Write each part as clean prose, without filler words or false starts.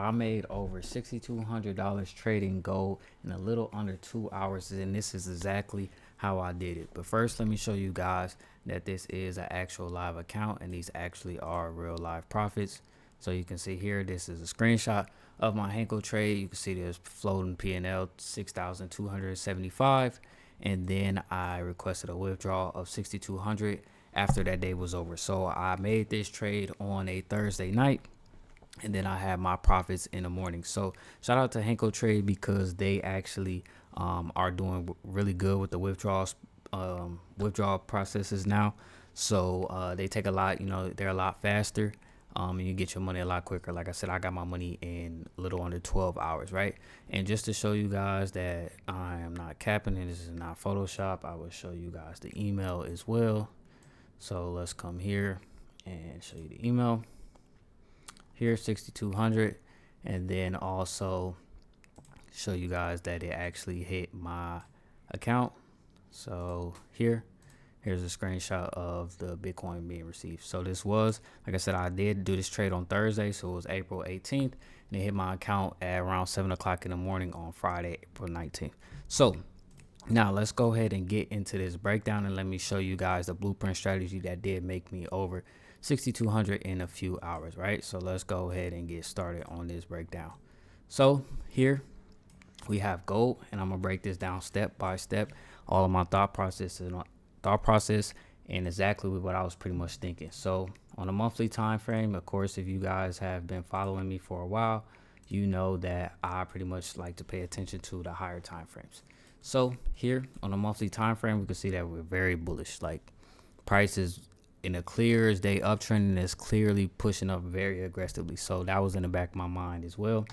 I made over $6,200 trading gold in a little under 2 hours, and this is exactly how I did it. But first, let me show you guys that this is an actual live account, and these actually are real live profits. So you can see here, this is a screenshot of my Henkel trade. You can see there's floating P&L 6,275, and then I requested a withdrawal of 6,200 after that day was over. So I made this trade on a Thursday night, and then I have my profits in the morning. So shout out to Henkel Trade because they actually are doing really good with the withdrawal processes now. So they take a lot, they're a lot faster, and you get your money a lot quicker. Like I said, I got my money in a little under 12 hours, right? And just to show you guys that I am not capping and this is not Photoshop, I will show you guys the email as well. So let's come here and show you the email. Here, 6,200, and then also show you guys that it actually hit my account. So here's a screenshot of the Bitcoin being received. So this was, like I said, I did do this trade on Thursday, so it was April 18th, and it hit my account at around 7 o'clock in the morning on Friday, April 19th. So now let's go ahead and get into this breakdown, and let me show you guys the blueprint strategy that did make me over 6,200 in a few hours, right? So let's go ahead and get started on this breakdown. So here we have gold, and I'm gonna break this down step by step, all of my thought process and exactly what I was pretty much thinking. So on a monthly time frame, of course, if you guys have been following me for a while, you know that I pretty much like to pay attention to the higher time frames. So here on a monthly time frame, we can see that we're very bullish. Like price is in a clear as day uptrend and is clearly pushing up very aggressively. So that was in the back of my mind as well.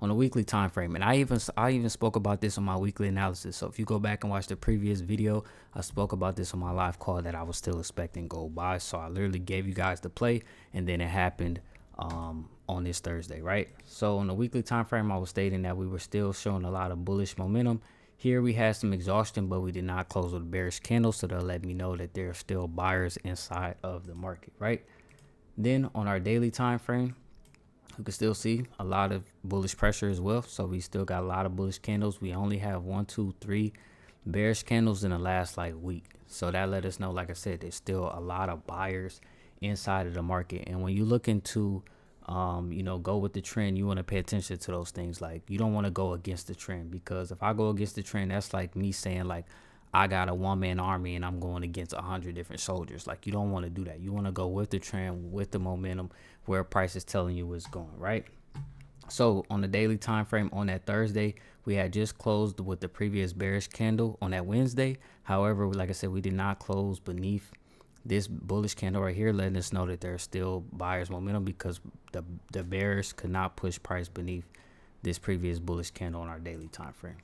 On a weekly time frame, and I even spoke about this on my weekly analysis. So if you go back and watch the previous video, I spoke about this on my live call that I was still expecting gold buys. So I literally gave you guys the play, and then it happened on this Thursday, right? So on the weekly time frame, I was stating that we were still showing a lot of bullish momentum. Here we had some exhaustion, but we did not close with a bearish candle, so they'll let me know that there are still buyers inside of the market, right? Then on our daily time frame, we can still see a lot of bullish pressure as well. So we still got a lot of bullish candles. We only have 1, 2, 3 bearish candles in the last week. So that let us know, like I said, there's still a lot of buyers inside of the market. And when you look into go with the trend, you want to pay attention to those things. Like you don't want to go against the trend, because if I go against the trend, that's like me saying like I got a one-man army and I'm going against 100 different soldiers. Like you don't want to do that. You want to go with the trend, with the momentum, where price is telling you it's going, right? So on the daily time frame on that Thursday, we had just closed with the previous bearish candle on that Wednesday. However, like I said, we did not close beneath this bullish candle right here, letting us know that there's still buyers momentum, because the bears could not push price beneath this previous bullish candle on our daily time frame.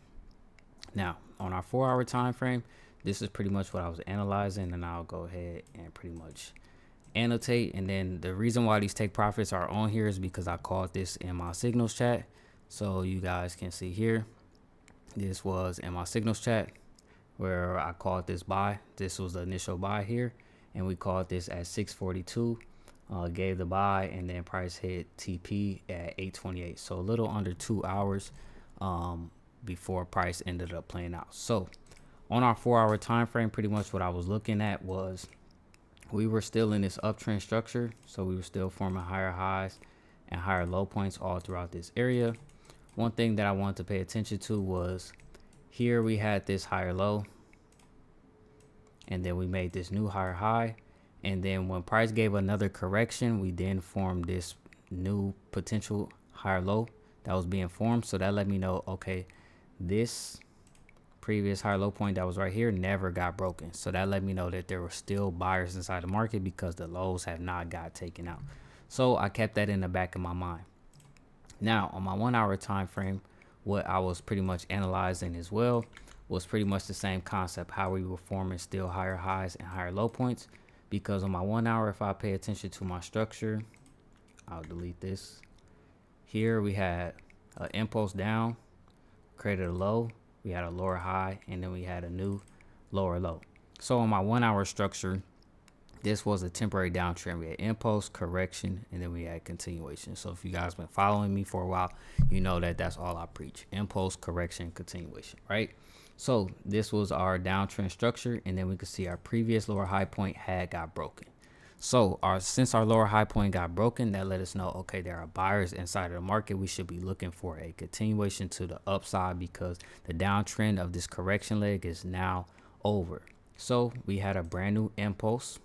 Now on our 4-hour time frame, this is pretty much what I was analyzing, and I'll go ahead and pretty much annotate. And then the reason why these take profits are on here is because I called this in my signals chat. So you guys can see here, this was in my signals chat where I called this buy. This was the initial buy here, and we called this at 642, gave the buy, and then price hit TP at 828. So a little under 2 hours before price ended up playing out. So on our 4-hour time frame, pretty much what I was looking at was we were still in this uptrend structure. So we were still forming higher highs and higher low points all throughout this area. One thing that I wanted to pay attention to was here we had this higher low, and then we made this new higher high, and then when price gave another correction, we then formed this new potential higher low that was being formed. So that let me know, okay, this previous higher low point that was right here never got broken. So that let me know that there were still buyers inside the market, because the lows have not got taken out. So I kept that in the back of my mind. Now on my 1-hour time frame, what I was pretty much analyzing as well was pretty much the same concept, how we were forming still higher highs and higher low points. Because on my 1 hour, if I pay attention to my structure, I'll delete this. Here we had an impulse down, created a low, we had a lower high, and then we had a new lower low. So on my 1 hour structure, this was a temporary downtrend. We had impulse, correction, and then we had continuation. So if you guys been following me for a while, you know that that's all I preach: impulse, correction, continuation, right? So this was our downtrend structure, and then we could see our previous lower high point had got broken. So since our lower high point got broken, that let us know, okay, there are buyers inside of the market. We should be looking for a continuation to the upside because the downtrend of this correction leg is now over. So we had a brand new impulse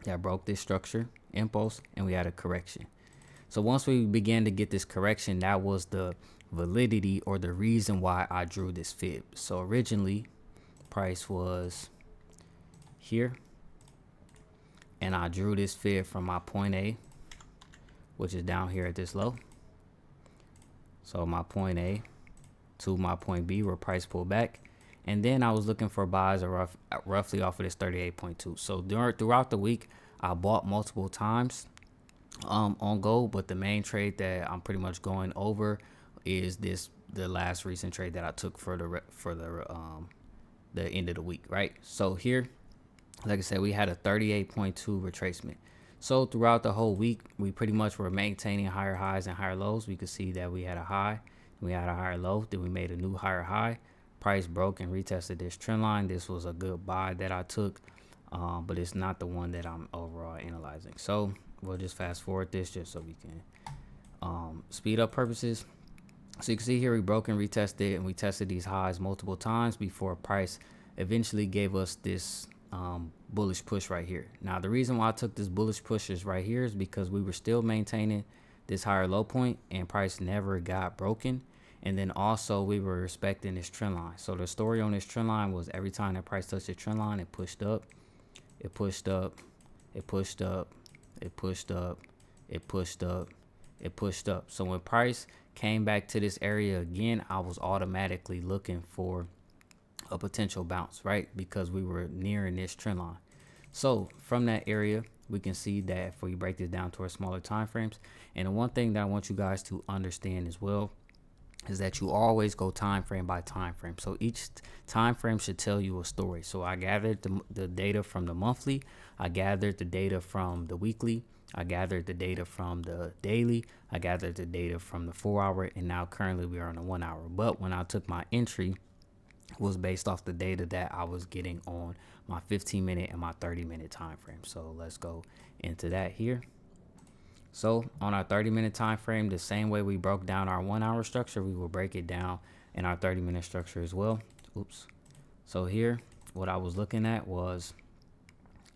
that broke this structure, impulse, and we had a correction. So once we began to get this correction, that was the validity or the reason why I drew this fib. So originally price was here, and I drew this fib from my point A, which is down here at this low. So my point A to my point B where price pulled back. And then I was looking for buys roughly off of this 38.2. So throughout the week, I bought multiple times on gold, but the main trade that I'm pretty much going over is the last recent trade that I took for the end of the week, right? So here, like I said, we had a 38.2 retracement. So throughout the whole week, we pretty much were maintaining higher highs and higher lows. We could see that we had a high, we had a higher low, then we made a new higher high. Price broke and retested this trend line. This was a good buy that I took, but it's not the one that I'm overall analyzing. So we'll just fast forward this just so we can speed up purposes. So you can see here we broke and retested, and we tested these highs multiple times before price eventually gave us this bullish push right here. Now the reason why I took this bullish push is right here is because we were still maintaining this higher low point and price never got broken. And then also we were respecting this trend line. So the story on this trend line was every time that price touched the trend line, it pushed up, it pushed up, it pushed up, it pushed up, it pushed up, it pushed up. So when price came back to this area again, I was automatically looking for a potential bounce, right? Because we were nearing this trend line. So from that area, we can see that if we break this down to our smaller time frames. And the one thing that I want you guys to understand as well is that you always go time frame by time frame. So each time frame should tell you a story. So I gathered the data from the monthly, I gathered the data from the weekly, I gathered the data from the daily, I gathered the data from the 4 hour, and now currently we are on the 1 hour. But when I took my entry, it was based off the data that I was getting on my 15-minute and my 30-minute time frame. So let's go into that here. So on our 30-minute time frame, the same way we broke down our 1 hour structure, we will break it down in our 30-minute structure as well. Oops. So here, what I was looking at was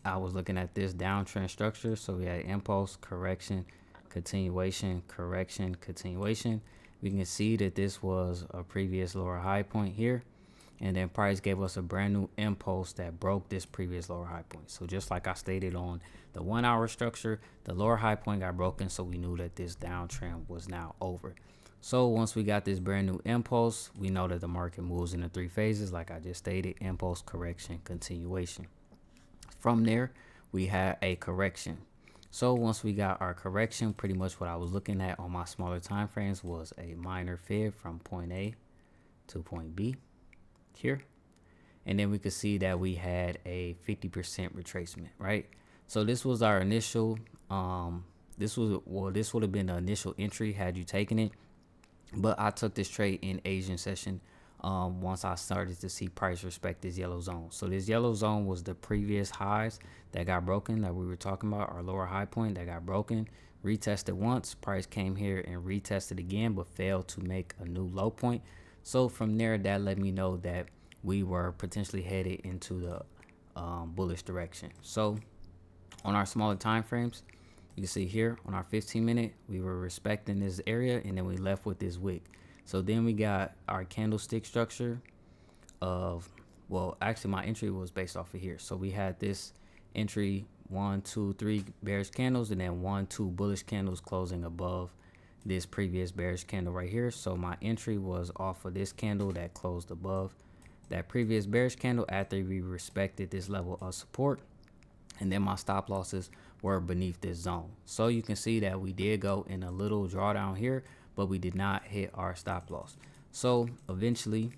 I was looking at this downtrend structure. So we had impulse, correction, continuation, correction, continuation. We can see that this was a previous lower high point here. And then price gave us a brand new impulse that broke this previous lower high point. So just like I stated on the 1 hour structure, the lower high point got broken. So we knew that this downtrend was now over. So once we got this brand new impulse, we know that the market moves into 3 phases. Like I just stated, impulse, correction, continuation. From there, we had a correction. So once we got our correction, pretty much what I was looking at on my smaller time frames was a minor fib from point A to point B here. And then we could see that we had a 50% retracement, right? So this was our initial this would have been the initial entry had you taken it, but I took this trade in Asian session once I started to see price respect this yellow zone. So this yellow zone was the previous highs that got broken that we were talking about, our lower high point that got broken, retested once, price came here and retested again but failed to make a new low point. So from there, that let me know that we were potentially headed into the bullish direction. So on our smaller time frames, you can see here on our 15-minute, we were respecting this area, and then we left with this wick. So then we got our candlestick structure of, well, actually my entry was based off of here. So we had this entry 1, 2, 3 bearish candles, and then 1, 2 bullish candles closing above this previous bearish candle right here. So my entry was off of this candle that closed above that previous bearish candle after we respected this level of support, and then my stop losses were beneath this zone. So you can see that we did go in a little drawdown here, but we did not hit our stop loss. So eventually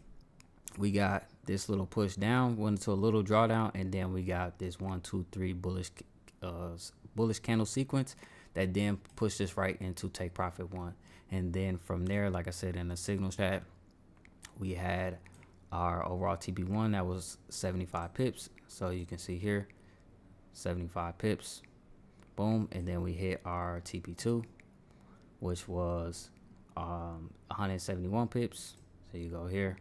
we got this little push down, went into a little drawdown, and then we got this 1, 2, 3 bullish bullish candle sequence that then pushed us right into take profit one. And then from there, like I said in the signal chat, we had our overall TP1 that was 75 pips. So you can see here, 75 pips, boom. And then we hit our TP2, which was 171 pips. So you go here,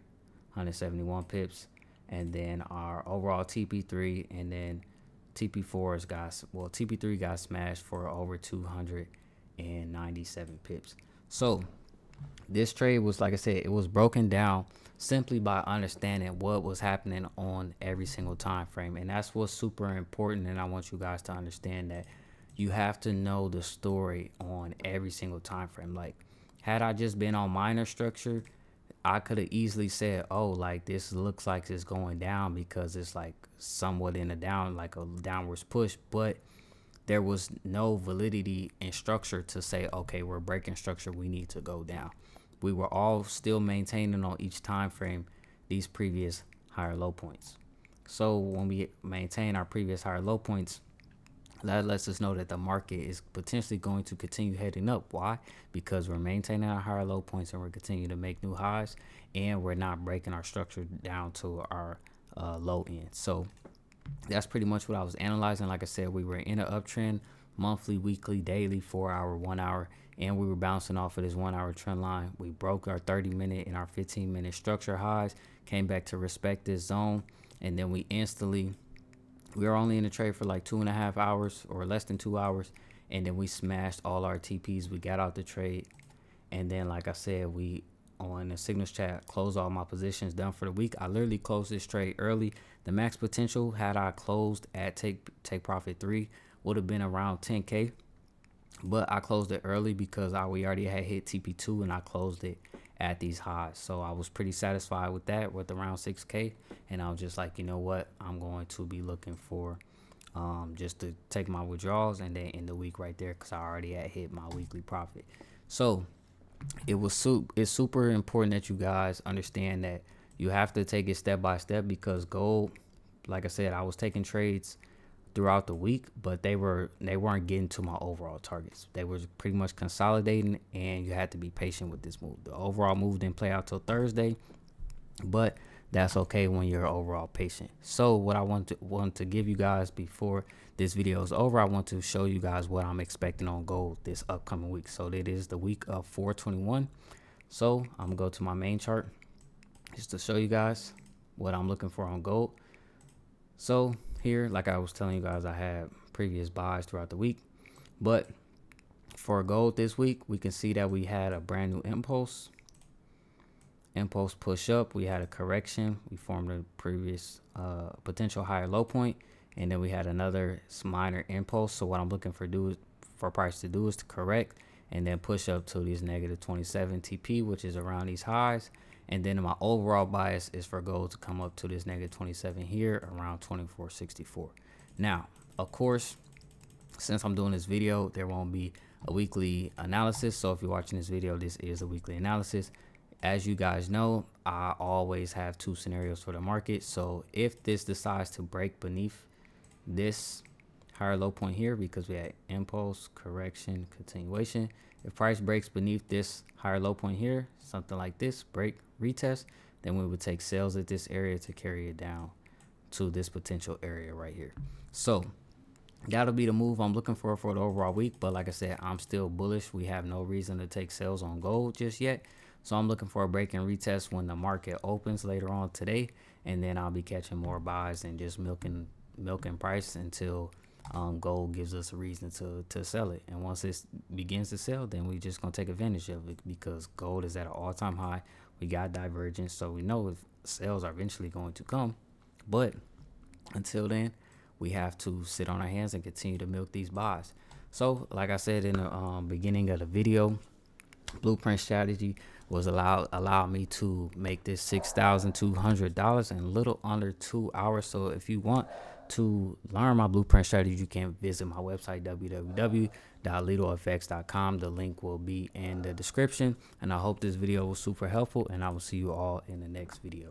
171 pips. And then our overall TP3, and then TP4's TP3 got smashed for over 297 pips. So this trade was, like I said, it was broken down simply by understanding what was happening on every single time frame. And that's what's super important. And I want you guys to understand that you have to know the story on every single time frame. Like, had I just been on minor structure, I could have easily said, oh, like this looks like it's going down because it's like somewhat in a down, like a downwards push, but there was no validity in structure to say, okay, we're breaking structure, we need to go down. We were all still maintaining on each time frame these previous higher low points. So when we maintain our previous higher low points, that lets us know that the market is potentially going to continue heading up. Why? Because we're maintaining our higher low points and we're continuing to make new highs, and we're not breaking our structure down to our low end. So that's pretty much what I was analyzing. Like I said, we were in an uptrend monthly, weekly, daily, 4 hour, 1 hour, and we were bouncing off of this 1 hour trend line. We broke our 30-minute and our 15-minute structure highs, came back to respect this zone, and then we were only in the trade for like 2.5 hours or less than 2 hours, and then we smashed all our TPs. We got out the trade, and then like I said, we on the signals chat closed all my positions, done for the week. I literally closed this trade early. The max potential, had I closed at take profit 3, would have been around 10K, but I closed it early because we already had hit TP2 and I closed it at these highs. So I was pretty satisfied with that, with around 6K, and I was just like, you know what, I'm going to be looking for just to take my withdrawals and then end the week right there because I already had hit my weekly profit. So it's super important that you guys understand that you have to take it step by step, because gold, like I said, I was taking trades throughout the week, but they weren't getting to my overall targets. They were pretty much consolidating, and you had to be patient with this move. The overall move didn't play out till Thursday, but that's okay when you're overall patient. So what I want to give you guys before this video is over, I want to show you guys what I'm expecting on gold this upcoming week. So it is the week of 4/21. So I'm gonna go to my main chart just to show you guys what I'm looking for on gold. So here, like I was telling you guys, I had previous buys throughout the week, but for gold this week, we can see that we had a brand new impulse push up. We had a correction. We formed a previous potential higher low point, and then we had another minor impulse. So what I'm looking for price to do is to correct and then push up to these negative 27 TP, which is around these highs. And then my overall bias is for gold to come up to this negative 27 here around 24.64. Now, of course, since I'm doing this video, there won't be a weekly analysis. So if you're watching this video, this is a weekly analysis. As you guys know, I always have 2 scenarios for the market. So if this decides to break beneath this higher low point here, because we had impulse, correction, continuation, if price breaks beneath this higher low point here, something like this, break, retest, then we would take sales at this area to carry it down to this potential area right here. So that'll be the move I'm looking for the overall week. But like I said, I'm still bullish. We have no reason to take sales on gold just yet. So I'm looking for a break and retest when the market opens later on today, and then I'll be catching more buys and just milking price until gold gives us a reason to sell it. And once it begins to sell, then we just gonna take advantage of it, because gold is at an all-time high. We got divergence, so we know if sales are eventually going to come, but until then, we have to sit on our hands and continue to milk these buys. So like I said in the beginning of the video, blueprint strategy was allowed me to make this $6,200 in a little under 2 hours. So if you want to learn my blueprint strategy, you can visit my website, www.litofx.com. The link will be in the description, and I hope this video was super helpful, and I will see you all in the next video.